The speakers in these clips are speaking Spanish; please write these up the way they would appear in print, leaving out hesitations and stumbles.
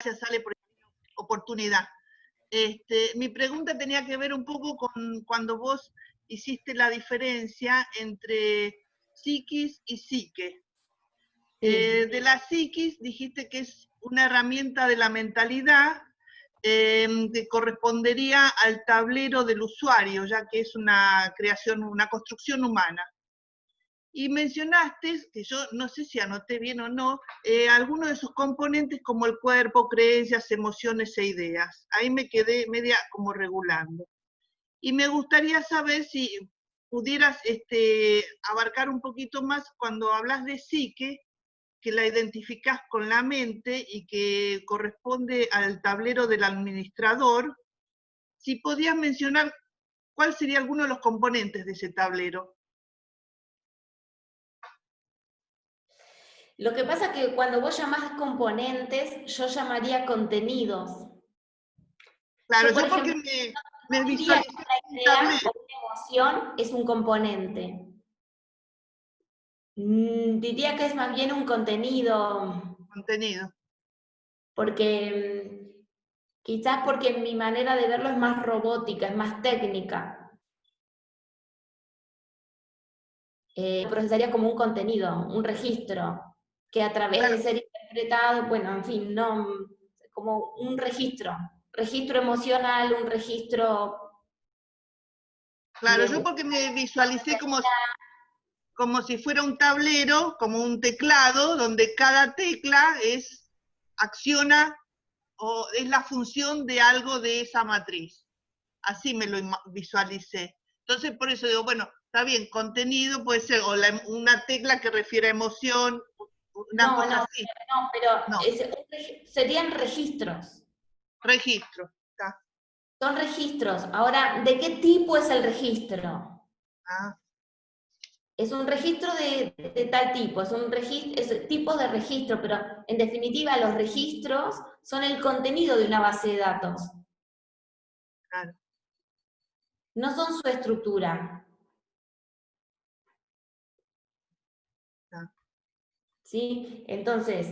sale por oportunidad. Mi pregunta tenía que ver un poco con cuando vos hiciste la diferencia entre psiquis y psique. De la psiquis dijiste que es una herramienta de la mentalidad que correspondería al tablero del usuario, ya que es una creación, una construcción humana. Y mencionaste, que yo no sé si anoté bien o no, algunos de sus componentes como el cuerpo, creencias, emociones e ideas. Ahí me quedé media como regulando. Y me gustaría saber si pudieras abarcar un poquito más cuando hablas de psique, que la identificás con la mente y que corresponde al tablero del administrador, si podías mencionar cuál sería alguno de los componentes de ese tablero. Lo que pasa es que cuando vos llamás componentes, yo llamaría contenidos. Claro, Yo, por ejemplo, porque me no diría visualicé que una un idea tablero. o una emoción es un componente. Diría que es más bien un contenido, Contenido. porque quizás porque mi manera de verlo es más robótica, es más técnica. Procesaría como un contenido, un registro, que a través Claro, de ser interpretado, bueno, en fin, no, como un registro emocional, un registro claro, yo de... porque me visualicé como si fuera un tablero, como un teclado, donde cada tecla acciona o es la función de algo de esa matriz. Así me lo visualicé. Entonces, por eso digo, bueno, está bien, contenido puede ser o una tecla que refiere a emoción, una No, cosa no, así. no, pero No, serían registros. registro. Está. Son registros. Ahora, ¿de qué tipo es el registro? Ah, Es un registro de tal tipo, es un registro, es tipo de registro, pero en definitiva los registros son el contenido de una base de datos, claro. no son su estructura. Está. ¿Sí? Entonces,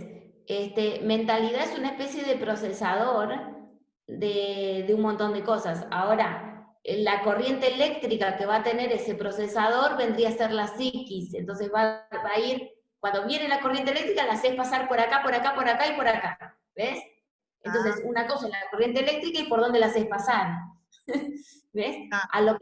mentalidad es una especie de procesador de un montón de cosas. Ahora, la corriente eléctrica que va a tener ese procesador vendría a ser la psiquis. Entonces va a ir, cuando viene la corriente eléctrica, la haces pasar por acá, por acá, por acá y por acá. ¿Ves? Ah, Entonces, una cosa es la corriente eléctrica y por dónde la haces pasar. ¿Ves? está. A lo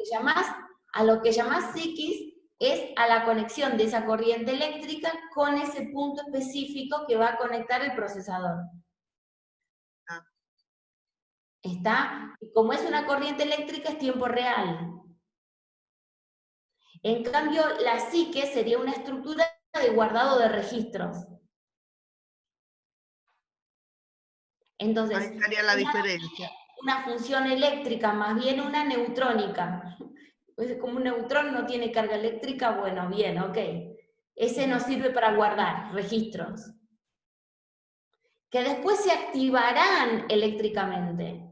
que llamás psiquis es a la conexión de esa corriente eléctrica con ese punto específico que va a conectar el procesador. Está. ¿Está? Y como es una corriente eléctrica, es tiempo real. En cambio, la psique sería una estructura de guardado de registros. Ahí Entonces, estaría la diferencia. una función eléctrica, más bien una neutrónica. Pues como un neutrón no tiene carga eléctrica, bueno, bien, ok. Ese nos sirve para guardar registros, que después se activarán eléctricamente.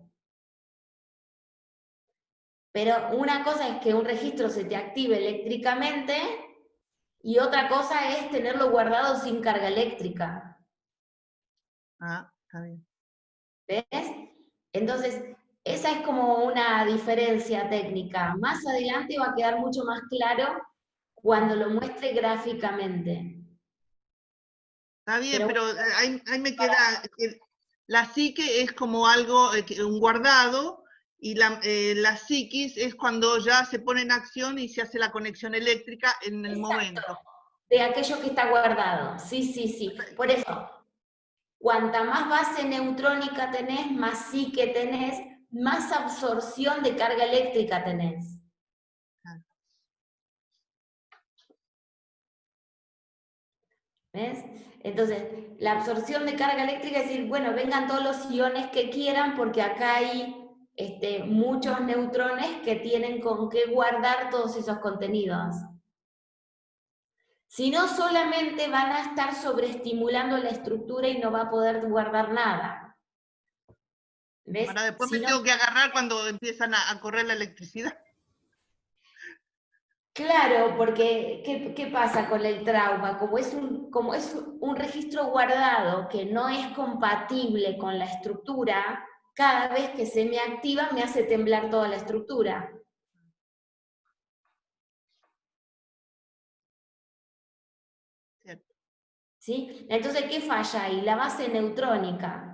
Pero una cosa es que un registro se te active eléctricamente y otra cosa es tenerlo guardado sin carga eléctrica. Ah, está bien. ¿Ves? Entonces, esa es como una diferencia técnica. Más adelante va a quedar mucho más claro cuando lo muestre gráficamente. Está bien, Pero pero ahí me queda, la psique es como algo, un guardado, y la psiquis es cuando ya se pone en acción y se hace la conexión eléctrica en el exacto, momento. de aquello que está guardado. Sí, sí, sí. Por eso, cuanta más base neutrónica tenés, más psique tenés, más absorción de carga eléctrica tenés. ¿Ves? Entonces, la absorción de carga eléctrica es decir, bueno, vengan todos los iones que quieran porque acá hay muchos neutrones que tienen con qué guardar todos esos contenidos. Si no, solamente van a estar sobreestimulando la estructura y no va a poder guardar nada. ¿Ves? Ahora después Si me no, tengo que agarrar cuando empiezan a correr la electricidad. Claro, porque ¿qué pasa con el trauma? Como es un registro guardado que no es compatible con la estructura, cada vez que se me activa me hace temblar toda la estructura. Cierto. ¿Sí? Entonces, ¿qué falla ahí? La base neutrónica.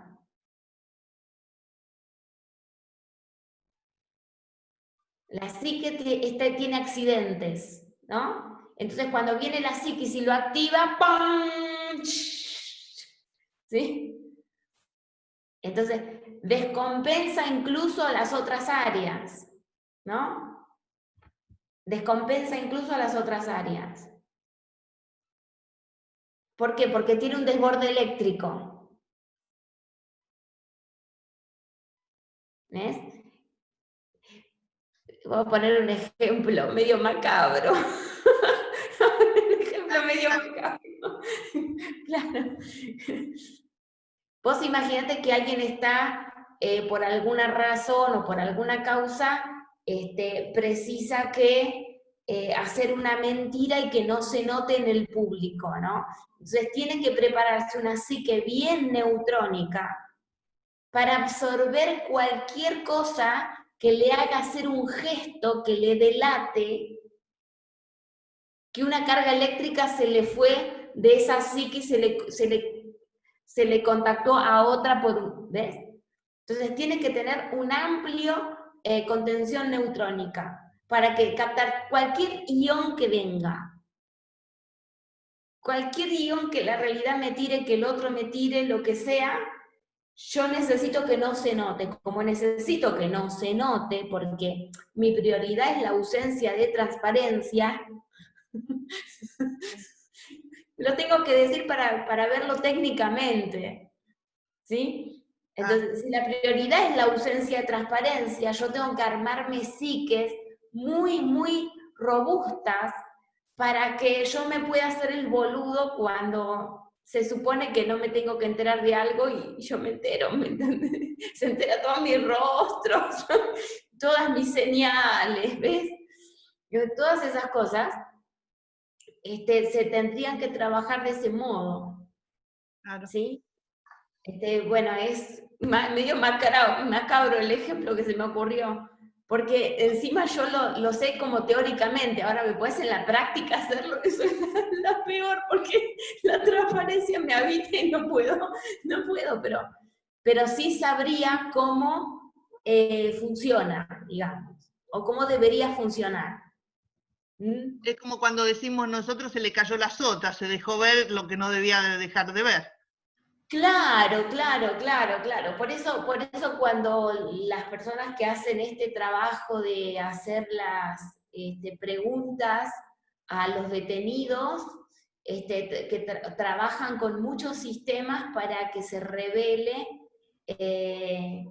La psique tiene accidentes, ¿no? Entonces, cuando viene la psiquis y lo activa, ¡pam! ¿Sí? Entonces, descompensa incluso las otras áreas, ¿no? Descompensa incluso las otras áreas. ¿Por qué? Porque tiene un desborde eléctrico. ¿Ves? Voy a poner un ejemplo medio macabro. Un ejemplo medio macabro. Claro. Vos imaginate que alguien está, por alguna razón o por alguna causa, precisa que hacer una mentira y que no se note en el público, ¿no? Entonces tiene que prepararse una psique bien neutrónica para absorber cualquier cosa que le haga hacer un gesto que le delate que una carga eléctrica se le fue de esa psique y se le contactó a otra por, ¿ves? Entonces tiene que tener un amplio contención neutrónica para que captar cualquier ion que venga. Cualquier ion que la realidad me tire, que el otro me tire, lo que sea, yo necesito que no se note. Como necesito que no se note, porque mi prioridad es la ausencia de transparencia, lo tengo que decir para verlo técnicamente, ¿sí? Entonces, si la prioridad es la ausencia de transparencia, yo tengo que armarme psiques muy, muy robustas para que yo me pueda hacer el boludo cuando se supone que no me tengo que enterar de algo y yo me entero, ¿me entiendes? Se entera todo mi rostro, todas mis señales, ¿ves? Todas esas cosas se tendrían que trabajar de ese modo, Claro. ¿sí? Bueno, es medio macabro el ejemplo que se me ocurrió, porque encima yo lo sé como teóricamente, ahora me puedes en la práctica hacerlo, eso es la peor, porque la transparencia me habita y no puedo, pero sí sabría cómo funciona, digamos, o cómo debería funcionar. ¿Mm? Es como cuando decimos nosotros se le cayó la sota, se dejó ver lo que no debía de dejar de ver. Claro, claro, claro, claro. Por eso cuando las personas que hacen este trabajo de hacer las preguntas a los detenidos, que trabajan con muchos sistemas para que se revele eh,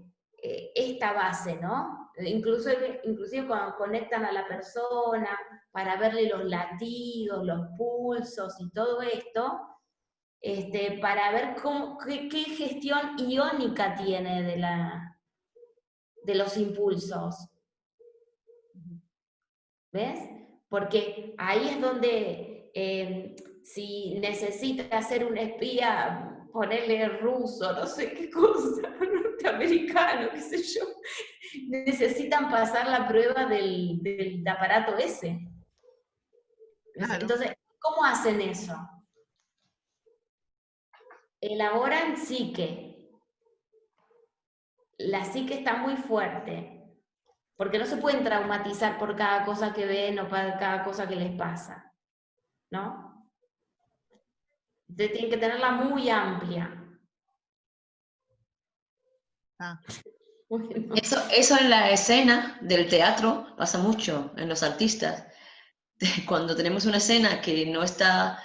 esta base, ¿no? Inclusive cuando conectan a la persona para verle los latidos, los pulsos y todo esto, para ver qué gestión iónica tiene de los impulsos. ¿Ves? Porque ahí es donde, si necesita ser un espía, ponerle ruso, no sé qué cosa, norteamericano, qué sé yo, necesitan pasar la prueba del aparato ese. Claro. Entonces, ¿cómo hacen eso? Elaboran psique. La psique está muy fuerte, porque no se pueden traumatizar por cada cosa que ven o por cada cosa que les pasa, ¿no? Entonces tienen que tenerla muy amplia. Ah. Bueno. Eso en la escena del teatro pasa mucho en los artistas. Cuando tenemos una escena que no está,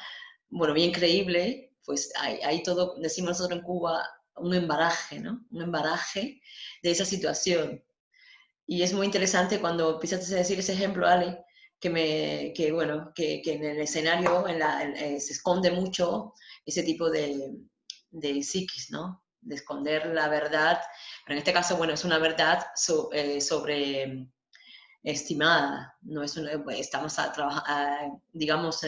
bueno, bien creíble, pues hay todo, decimos nosotros en Cuba, un embaraje, ¿no? Un embaraje de esa situación. Y es muy interesante cuando empezaste a decir ese ejemplo, Ale, que en el escenario se esconde mucho ese tipo de psiquis, ¿no? De esconder la verdad, pero en este caso, bueno, es una verdad sobre estimada, no es estamos digamos,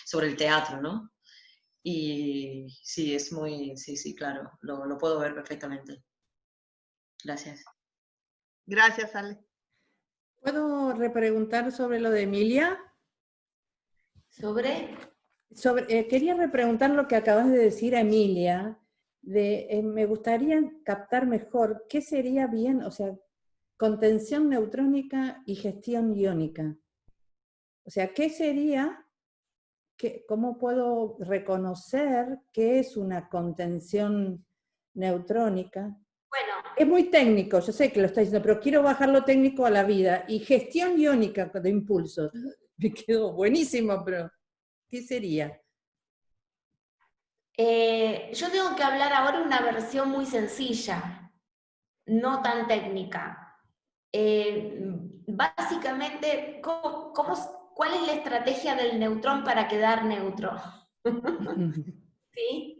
sobre el teatro, ¿no? Y sí, es muy, sí, claro, lo puedo ver perfectamente. Gracias. Gracias, Ale. ¿Puedo repreguntar sobre lo de Emilia? Quería repreguntar lo que acabas de decir a Emilia, me gustaría captar mejor qué sería bien, o sea, contención neutrónica y gestión iónica. O sea, ¿qué sería, cómo puedo reconocer qué es una contención neutrónica? Bueno. Es muy técnico, yo sé que lo está diciendo, pero quiero bajar lo técnico a la vida. Y gestión iónica de impulsos. Me quedó buenísimo, pero ¿qué sería? Yo tengo que hablar ahora una versión muy sencilla, no tan técnica. Básicamente, ¿cuál es la estrategia del neutrón para quedar neutro? ¿Sí?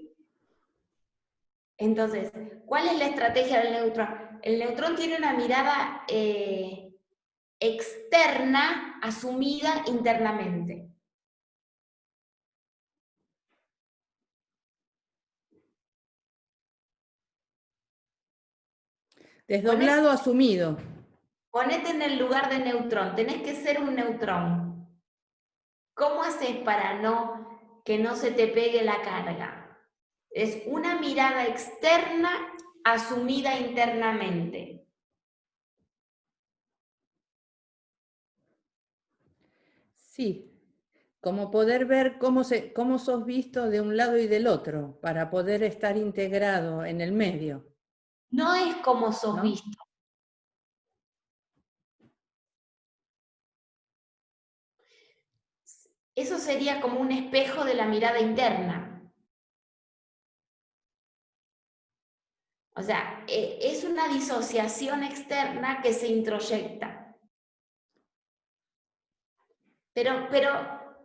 Entonces, ¿cuál es la estrategia del neutrón? El neutrón tiene una mirada externa asumida internamente. Desdoblado, asumido. Ponete en el lugar de neutrón, tenés que ser un neutrón. ¿Cómo haces para que no se te pegue la carga? Es una mirada externa asumida internamente. Sí, como poder ver cómo sos visto de un lado y del otro, para poder estar integrado en el medio. No es como sos ¿no? visto. Eso sería como un espejo de la mirada interna. O sea, es una disociación externa que se introyecta. Pero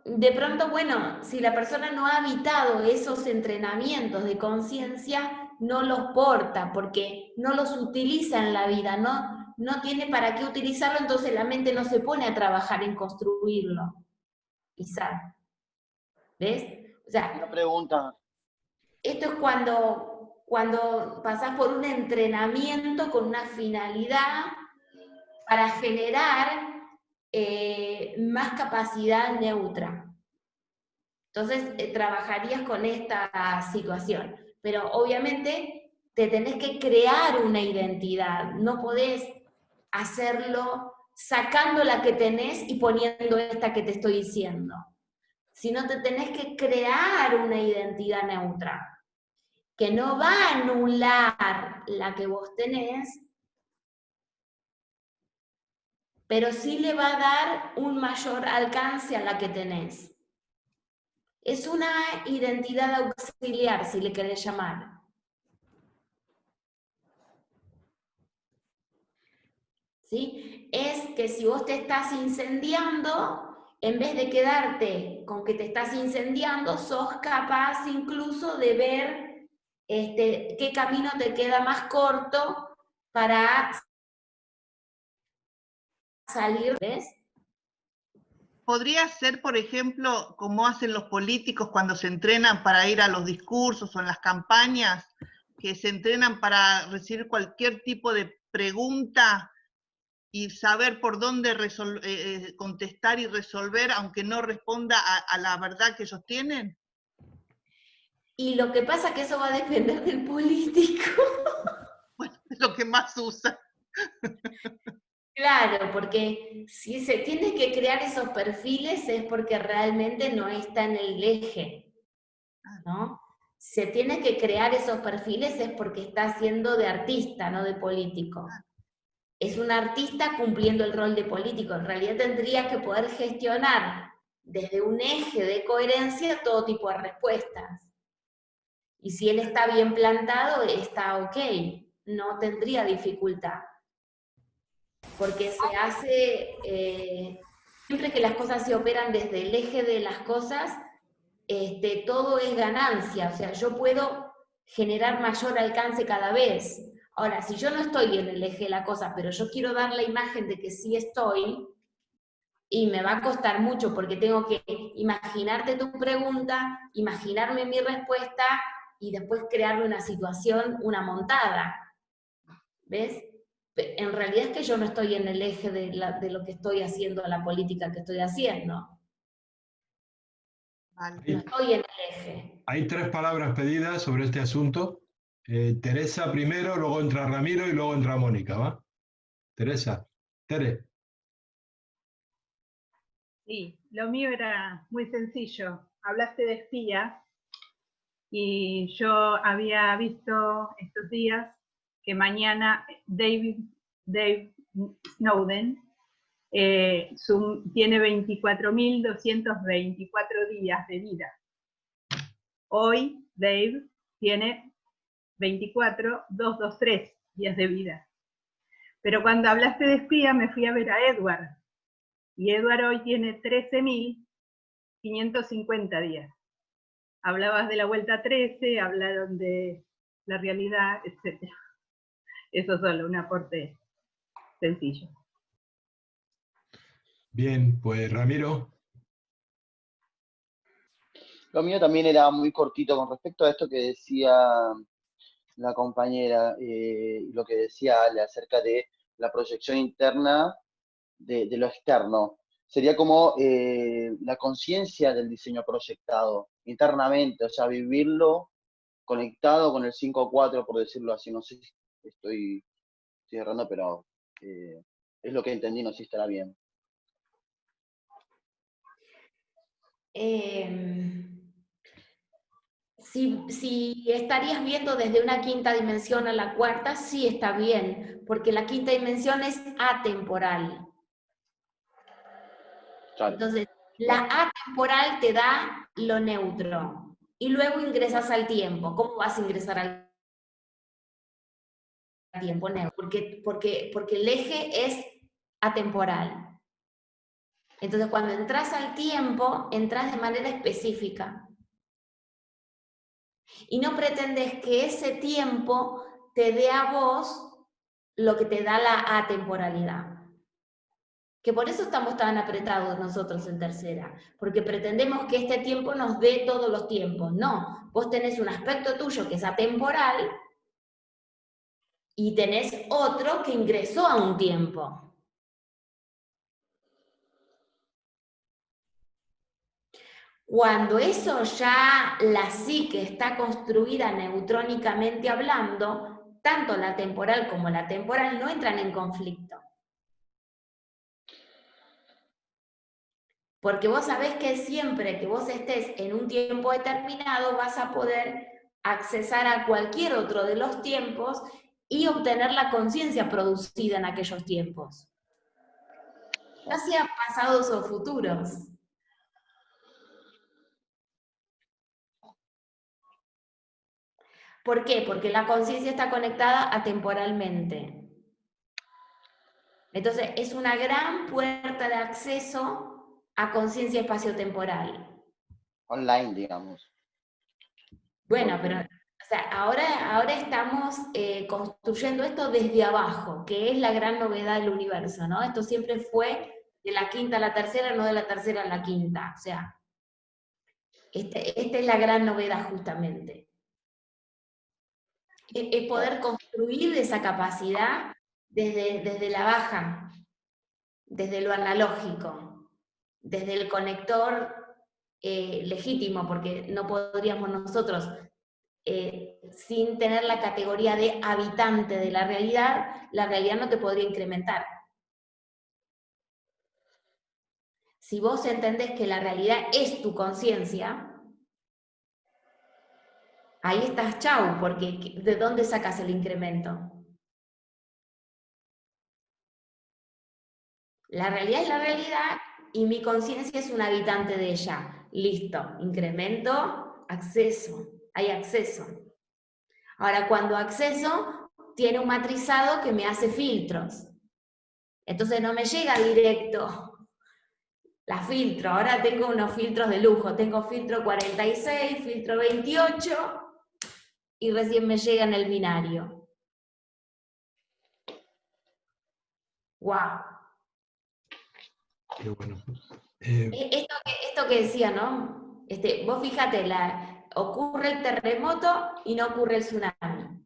de pronto, bueno, si la persona no ha habitado esos entrenamientos de conciencia, no los porta, porque no los utiliza en la vida, no tiene para qué utilizarlo, entonces la mente no se pone a trabajar en construirlo. Quizá. ¿Ves? O sea, una pregunta. Esto es cuando pasás por un entrenamiento con una finalidad para generar más capacidad neutra. Entonces, trabajarías con esta situación. Pero obviamente te tenés que crear una identidad. No podés hacerlo sacando la que tenés y poniendo esta que te estoy diciendo. Sino te tenés que crear una identidad neutra, que no va a anular la que vos tenés, pero sí le va a dar un mayor alcance a la que tenés. Es una identidad auxiliar, si le querés llamar. ¿Sí? Es que si vos te estás incendiando, en vez de quedarte con que te estás incendiando, sos capaz incluso de ver qué camino te queda más corto para salir, ¿ves? ¿Podría ser, por ejemplo, como hacen los políticos cuando se entrenan para ir a los discursos o en las campañas, que se entrenan para recibir cualquier tipo de pregunta y saber por dónde contestar y resolver, aunque no responda a la verdad que ellos tienen? Y lo que pasa es que eso va a depender del político. Bueno, es lo que más usa. Claro, porque si se tiene que crear esos perfiles es porque realmente no está en el eje, ¿no? Se tiene que crear esos perfiles es porque está haciendo de artista, no de político. Es un artista cumpliendo el rol de político. En realidad tendría que poder gestionar desde un eje de coherencia todo tipo de respuestas. Y si él está bien plantado, está ok, no tendría dificultad. Porque se hace, siempre que las cosas se operan desde el eje de las cosas, todo es ganancia, o sea, yo puedo generar mayor alcance cada vez. Ahora, si yo no estoy en el eje de la cosa, pero yo quiero dar la imagen de que sí estoy, Y me va a costar mucho porque tengo que imaginarte tu pregunta, imaginarme mi respuesta y después crearme una situación, una montada. ¿Ves? En realidad es que yo no estoy en el eje de lo que estoy haciendo, la política que estoy haciendo. Vale. No estoy en el eje. Hay 3 palabras pedidas sobre este asunto. Teresa primero, luego entra Ramiro y luego entra Mónica, ¿va? Teresa. Tere. Sí, lo mío era muy sencillo. Hablaste de espías y yo había visto estos días que mañana Dave Snowden tiene 24.224 días de vida. Hoy Dave tiene 24.223 días de vida. Pero cuando hablaste de espía me fui a ver a Edward. Y Edward hoy tiene 13.550 días. Hablabas de la vuelta 13, hablaron de la realidad, etc. Eso solo, un aporte sencillo. Bien, pues Ramiro. Lo mío también era muy cortito con respecto a esto que decía la compañera, lo que decía Ale acerca de la proyección interna de lo externo. Sería como la conciencia del diseño proyectado internamente, o sea, vivirlo conectado con el 5-4, por decirlo así. No sé si estoy errando, pero es lo que entendí, no sé si estará bien. Si estarías viendo desde una quinta dimensión a la cuarta, sí está bien, porque la quinta dimensión es atemporal. Claro. Entonces, la atemporal te da lo neutro, y luego ingresas al tiempo. ¿Cómo vas a ingresar al tiempo neutro? Porque el eje es atemporal. Entonces, cuando entras al tiempo, entras de manera específica. Y no pretendes que ese tiempo te dé a vos lo que te da la atemporalidad. Que por eso estamos tan apretados nosotros en tercera, porque pretendemos que este tiempo nos dé todos los tiempos. No, vos tenés un aspecto tuyo que es atemporal y tenés otro que ingresó a un tiempo. Cuando eso ya la psique está construida neutrónicamente hablando, tanto la temporal como la temporal no entran en conflicto. Porque vos sabés que siempre que vos estés en un tiempo determinado vas a poder accesar a cualquier otro de los tiempos y obtener la conciencia producida en aquellos tiempos. Ya sea pasados o futuros. ¿Por qué? Porque la conciencia está conectada atemporalmente. Entonces, es una gran puerta de acceso a conciencia espaciotemporal. Online, digamos. Bueno, pero o sea, ahora estamos construyendo esto desde abajo, que es la gran novedad del universo, ¿no? Esto siempre fue de la quinta a la tercera, no de la tercera a la quinta. O sea, esta es la gran novedad justamente. Es poder construir esa capacidad desde la baja, desde lo analógico, desde el conector legítimo, porque no podríamos nosotros, sin tener la categoría de habitante de la realidad no te podría incrementar. Si vos entendés que la realidad es tu conciencia, ahí estás chau, porque ¿de dónde sacas el incremento? La realidad es la realidad y mi conciencia es un habitante de ella. Listo, incremento, acceso, hay acceso. Ahora, cuando acceso, tiene un matrizado que me hace filtros. Entonces no me llega directo la filtro. Ahora tengo unos filtros de lujo. Tengo filtro 46, filtro 28 y recién me llega en el binario. ¡Wow! Qué bueno. Esto que decía, ¿no? Vos fíjate, ocurre el terremoto y no ocurre el tsunami.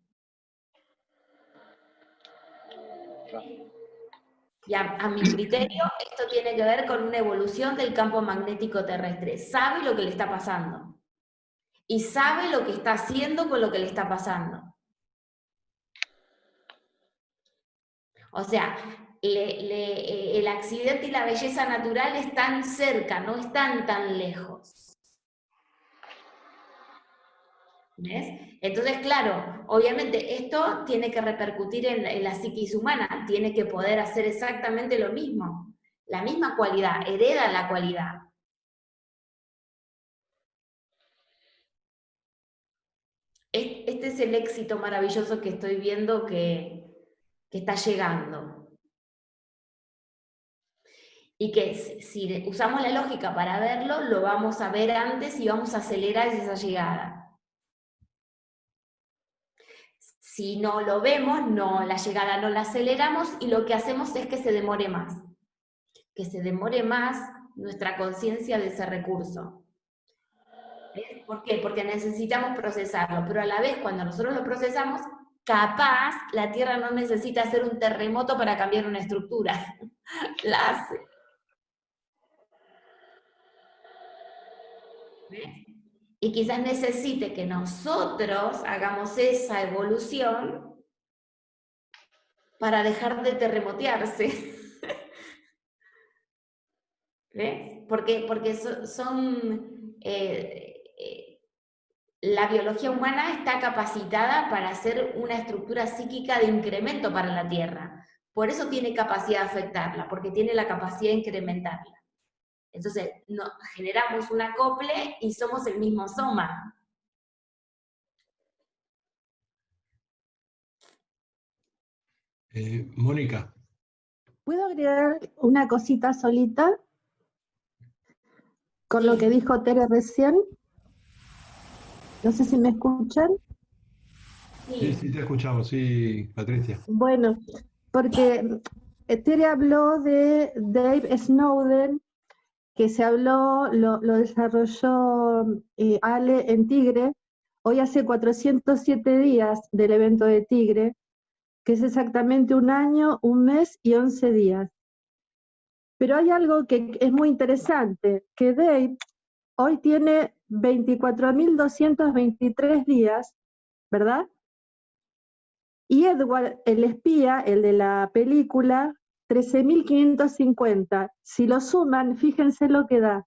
Y a mi criterio, esto tiene que ver con una evolución del campo magnético terrestre. Sabe lo que le está pasando. Y sabe lo que está haciendo con lo que le está pasando. O sea, el accidente y la belleza natural están cerca, no están tan lejos. ¿Ves? Entonces, claro, obviamente esto tiene que repercutir en la psiquis humana, tiene que poder hacer exactamente lo mismo, la misma cualidad, hereda la cualidad. Este es el éxito maravilloso que estoy viendo que está llegando. Y que si usamos la lógica para verlo, lo vamos a ver antes y vamos a acelerar esa llegada. Si no lo vemos, la llegada no la aceleramos y lo que hacemos es que se demore más. Que se demore más nuestra conciencia de ese recurso. ¿Ves? ¿Por qué? Porque necesitamos procesarlo, pero a la vez cuando nosotros lo procesamos, capaz la Tierra no necesita hacer un terremoto para cambiar una estructura. La hace. ¿Ves? Y quizás necesite que nosotros hagamos esa evolución para dejar de terremotearse. ¿Ves? Porque la biología humana está capacitada para hacer una estructura psíquica de incremento para la Tierra. Por eso tiene capacidad de afectarla, porque tiene la capacidad de incrementarla. Entonces, generamos un acople y somos el mismo soma. Mónica. ¿Puedo agregar una cosita solita con lo que dijo Tere recién? No sé si me escuchan. Sí, te escuchamos, sí, Patricia. Bueno, porque Tere habló de Dave Snowden, que se habló, lo desarrolló Ale en Tigre, hoy hace 407 días del evento de Tigre, que es exactamente 1 año, 1 mes y 11 días. Pero hay algo que es muy interesante, que Dave hoy tiene 24.223 días, ¿verdad? Y Edward, el espía, el de la película, 13.550. Si lo suman, fíjense lo que da.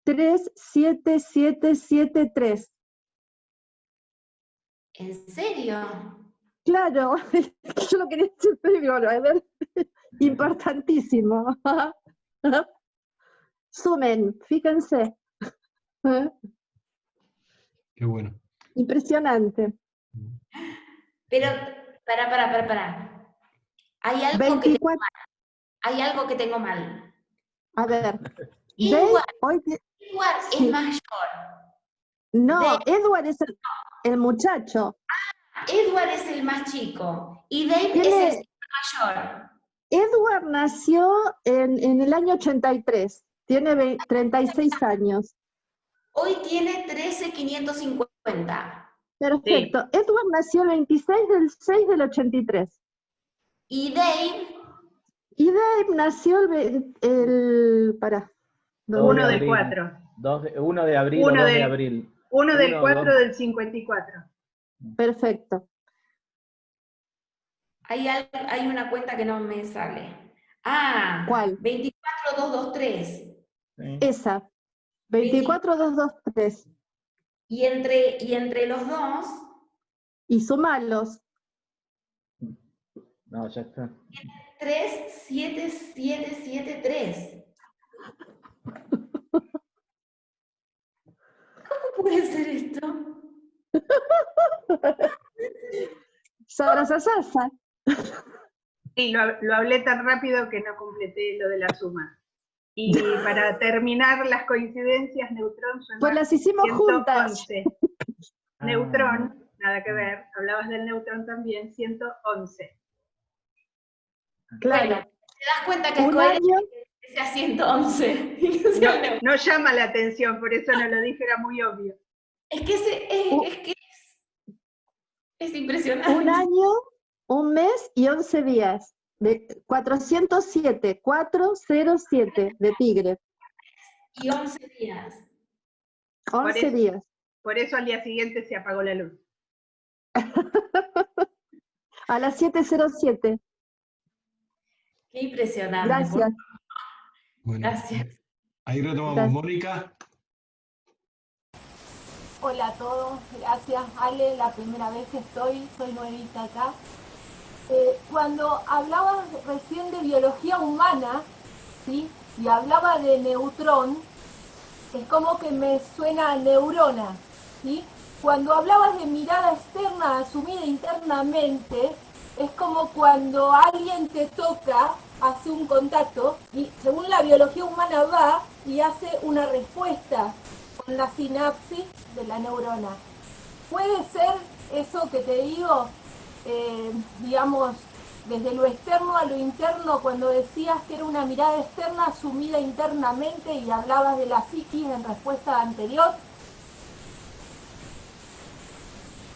37773. ¿En serio? Claro, yo lo quería decir primero, a ver, importantísimo. Sumen, fíjense. Qué bueno. Impresionante. Pero, para. Hay algo 24. que tengo mal. Hay algo que tengo mal. A ver. Edward sí. es mayor. No, Edward es el muchacho. Edward es el más chico. Y Dave es el mayor. Edward nació en el año 83. Tiene 36 años. Hoy tiene 13.550. Perfecto. Sí. Edward nació el 26 del 6 del 83. ¿Y Dave? Y Dave nació el 1 del 4. 1 de abril o 2 de abril. 1 del 4 del 54. Perfecto. Hay una cuenta que no me sale. Ah, ¿cuál? 24223. Sí. Esa. 24223. Y entre los dos. Y sumalos. No, ya está. 37773. ¿Cómo puede ser esto? Sabrasasasa. Sí, lo hablé tan rápido que no completé lo de la suma. Y para terminar las coincidencias, neutrón suena pues las hicimos 111. Juntas. Neutrón, nada que ver, hablabas del neutrón también, 111. Claro. Bueno, ¿te das cuenta que un año, sea 111. No llama la atención, por eso no lo dije, era muy obvio. Es que es impresionante. Un año, un mes y 11 días. De 407, 407 de Tigre. Y 11 días. 11 días. Por eso al día siguiente se apagó la luz. A las 7:07. Qué impresionante. Gracias. Bueno, Gracias. ahí retomamos. Gracias. Mónica. Hola a todos, gracias Ale, la primera vez que soy nuevita acá. Cuando hablabas recién de biología humana, ¿sí? Y hablaba de neutrón, es como que me suena a neurona, ¿sí? Cuando hablabas de mirada externa asumida internamente, es como cuando alguien te toca, hace un contacto, y según la biología humana va y hace una respuesta con la sinapsis de la neurona. ¿Puede ser eso que te digo, digamos, desde lo externo a lo interno, cuando decías que era una mirada externa asumida internamente y hablabas de la psiquis en respuesta anterior?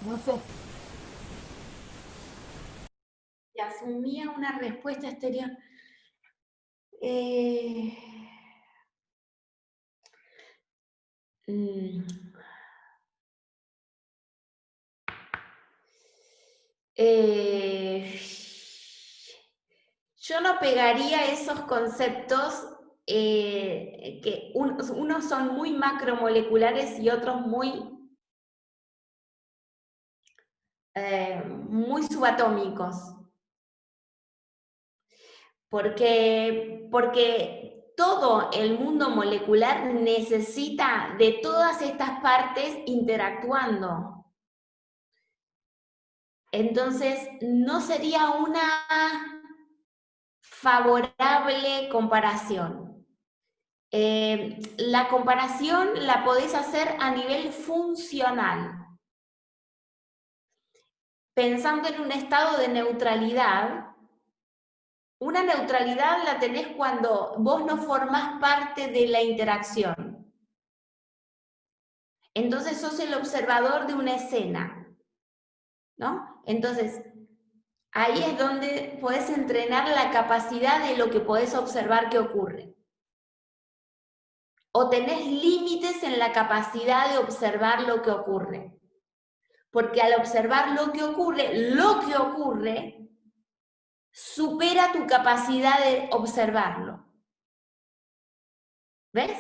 No sé. Y asumía una respuesta exterior. Yo no pegaría esos conceptos que unos son muy macromoleculares y otros muy subatómicos. Porque todo el mundo molecular necesita de todas estas partes interactuando. Entonces, no sería una favorable comparación. La comparación la podés hacer a nivel funcional. Pensando en un estado de neutralidad, una neutralidad la tenés cuando vos no formás parte de la interacción. Entonces sos el observador de una escena, ¿no? Entonces, ahí es donde podés entrenar la capacidad de lo que podés observar que ocurre. O tenés límites en la capacidad de observar lo que ocurre. Porque al observar lo que ocurre supera tu capacidad de observarlo. ¿Ves?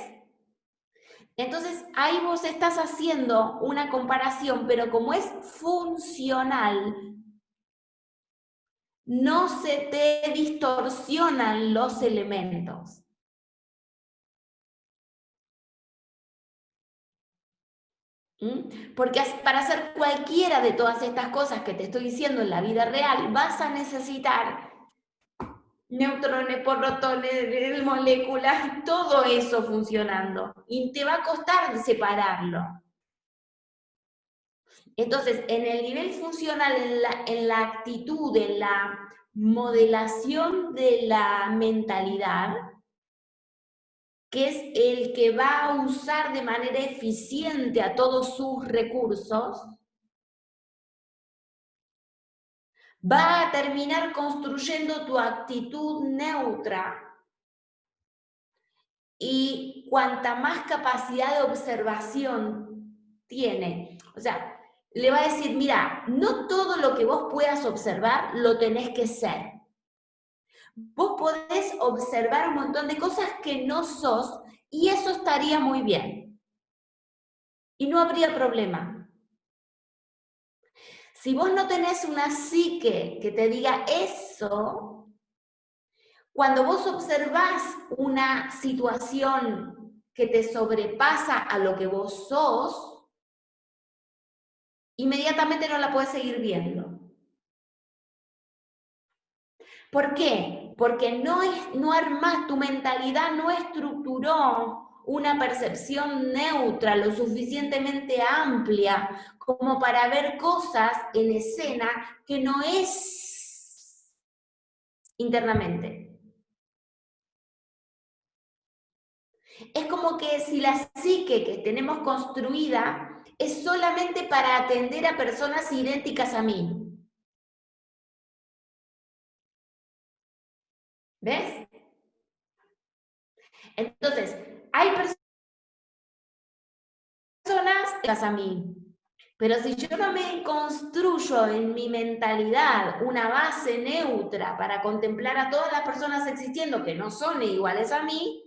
Entonces, ahí vos estás haciendo una comparación, pero como es funcional, no se te distorsionan los elementos. Porque para hacer cualquiera de todas estas cosas que te estoy diciendo en la vida real, vas a necesitar neutrones, protones, moléculas, todo eso funcionando. Y te va a costar separarlo. Entonces, en el nivel funcional, en la actitud, en la modelación de la mentalidad, que es el que va a usar de manera eficiente a todos sus recursos, va a terminar construyendo tu actitud neutra. Y cuanta más capacidad de observación tiene, o sea, le va a decir, mira, no todo lo que vos puedas observar lo tenés que ser. Vos podés observar un montón de cosas que no sos y eso estaría muy bien. Y no habría problema. Si vos no tenés una psique que te diga eso, cuando vos observás una situación que te sobrepasa a lo que vos sos, inmediatamente no la podés seguir viendo. ¿Por qué? Porque no armás, tu mentalidad no estructuró una percepción neutra lo suficientemente amplia como para ver cosas en escena que no es internamente. Es como que si la psique que tenemos construida es solamente para atender a personas idénticas a mí. ¿Ves? Entonces, hay personas a mí, pero si yo no me construyo en mi mentalidad una base neutra para contemplar a todas las personas existiendo que no son iguales a mí,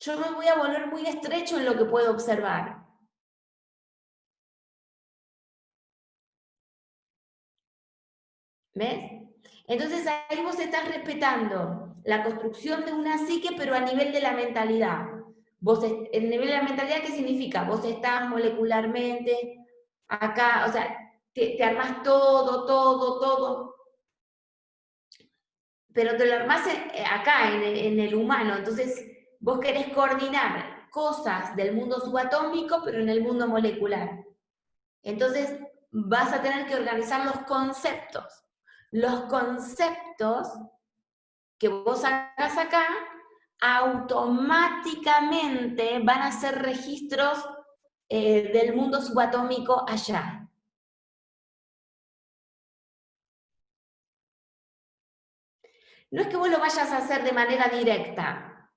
yo me voy a volver muy estrecho en lo que puedo observar. ¿Ves? Entonces ahí vos estás respetando la construcción de una psique, pero a nivel de la mentalidad. El nivel de la mentalidad, ¿qué significa? Vos estás molecularmente acá, o sea, te armás todo, pero te lo armás acá, en el humano. Entonces, vos querés coordinar cosas del mundo subatómico, pero en el mundo molecular. Entonces, vas a tener que organizar los conceptos. Los conceptos que vos hagas acá automáticamente van a ser registros del mundo subatómico allá. No es que vos lo vayas a hacer de manera directa,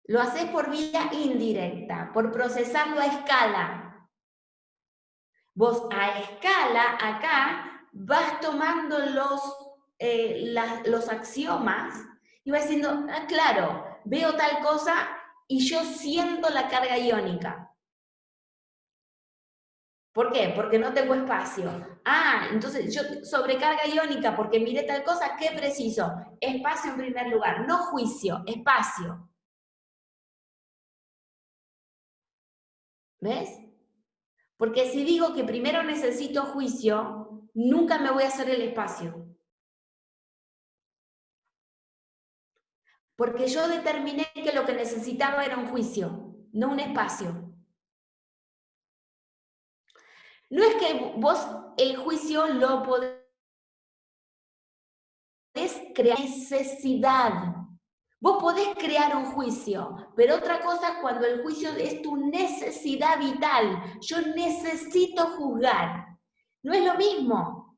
lo haces por vía indirecta, por procesarlo a escala. Vos a escala acá vas tomando los axiomas y vas diciendo, ah, claro, veo tal cosa y yo siento la carga iónica. ¿Por qué? Porque no tengo espacio. Ah, entonces yo sobrecarga iónica porque miré tal cosa, ¿qué preciso? Espacio en primer lugar, no juicio, espacio. ¿Ves? Porque si digo que primero necesito juicio, nunca me voy a hacer el espacio. Porque yo determiné que lo que necesitaba era un juicio, no un espacio. No es que vos el juicio lo podés crear necesidad. Vos podés crear un juicio, pero otra cosa es cuando el juicio es tu necesidad vital. Yo necesito juzgar. No es lo mismo.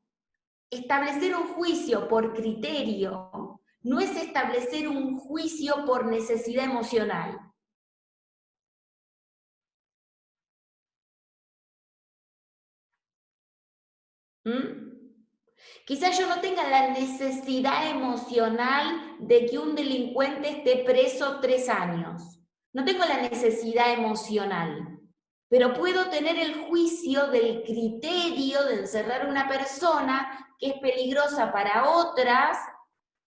Establecer un juicio por criterio no es establecer un juicio por necesidad emocional. Quizás yo no tenga la necesidad emocional de que un delincuente esté preso 3 años. No tengo la necesidad emocional, pero puedo tener el juicio del criterio de encerrar a una persona que es peligrosa para otras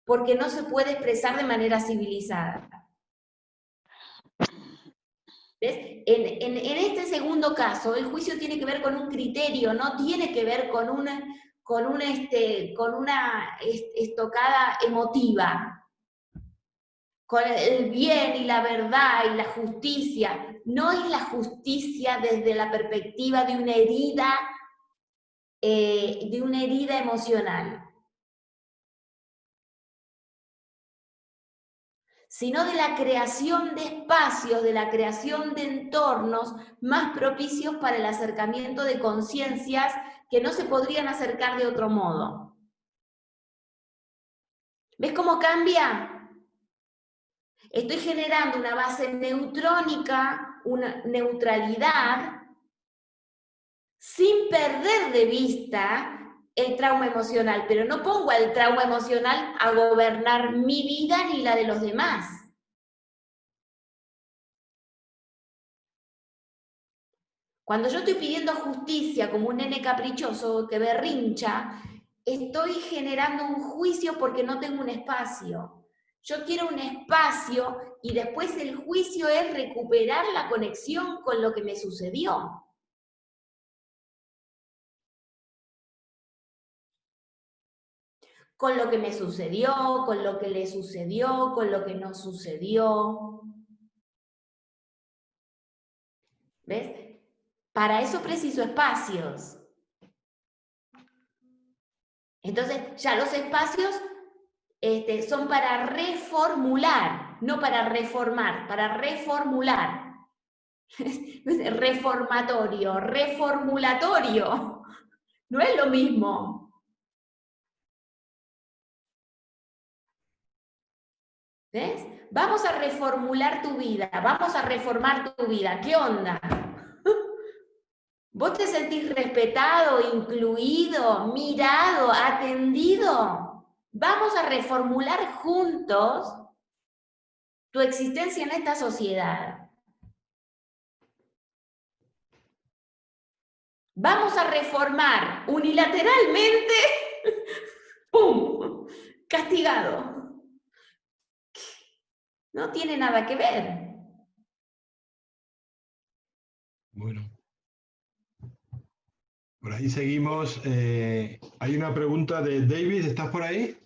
porque no se puede expresar de manera civilizada. ¿Ves? En este segundo caso, el juicio tiene que ver con un criterio, no tiene que ver con una estocada emotiva, con el bien y la verdad y la justicia. No es la justicia desde la perspectiva de una herida emocional, sino de la creación de espacios, de la creación de entornos más propicios para el acercamiento de conciencias que no se podrían acercar de otro modo. ¿Ves cómo cambia? Estoy generando una base neutrónica, una neutralidad, sin perder de vista el trauma emocional, pero no pongo al trauma emocional a gobernar mi vida ni la de los demás. Cuando yo estoy pidiendo justicia como un nene caprichoso que berrincha, estoy generando un juicio porque no tengo un espacio. Yo quiero un espacio y después el juicio es recuperar la conexión con lo que me sucedió. Con lo que me sucedió, con lo que le sucedió, con lo que no sucedió. ¿Ves? Para eso preciso espacios. Entonces, ya los espacios son para reformular, no para reformar, para reformular. Reformatorio, reformulatorio. No es lo mismo. ¿Ves? Vamos a reformular tu vida, vamos a reformar tu vida. ¿Qué onda? ¿Vos te sentís respetado, incluido, mirado, atendido? Vamos a reformular juntos tu existencia en esta sociedad. Vamos a reformar unilateralmente, ¡pum!, castigado. No tiene nada que ver. Bueno. Por ahí seguimos. Hay una pregunta de David, ¿estás por ahí?